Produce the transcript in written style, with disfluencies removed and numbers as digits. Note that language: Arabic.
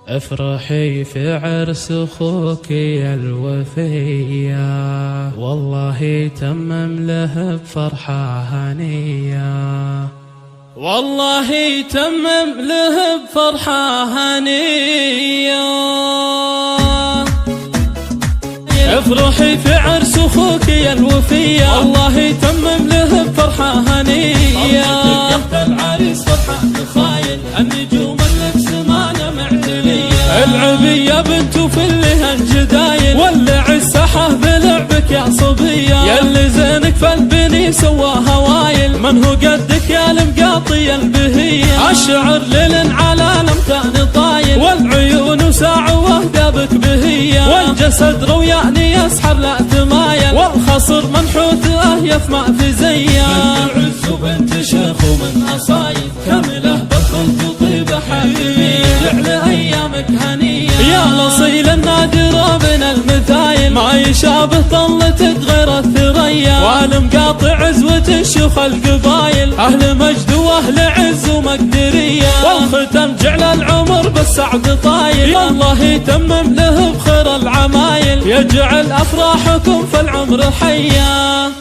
افرحي في عرس اخوك يا الوفية، والله تمم له بفرحة هنية، والله تمم له بفرحة هنية. افرحي في عرس اخوك يا الوفية، والله تمم له بفرحة هنية. العريس فرحان خايل النجوم اللي بسمانه معتلية، العبية بنته في اللي هالجدايل، واللي عسحه بلعبك يا صبية، ياللي زينك فالبني سواها وايل، من هو قدك يا المقاطي البهية. الشعر ليل على الامتان طايل، والعيون ساع وهدابك بهية، والجسد روياني يسحر لا تمايل، والخصر منحوت اهيف ما في زيه. من عز بنت شيخ ومن اصايل، كامله بخل تطيب حبيبي، يعلى ايامك هنيه. يا الاصيل النادر من المثايل، ما يشابه طلتك غير الثريا، والمقاطع عزوة الشيوخ القبايل، اهل مجد واهل عز ومقدريه، والختم جعل العمر بالسعد طايل، الله يتمم له بخير العمايل، يجعل افراحكم في العمر حيا.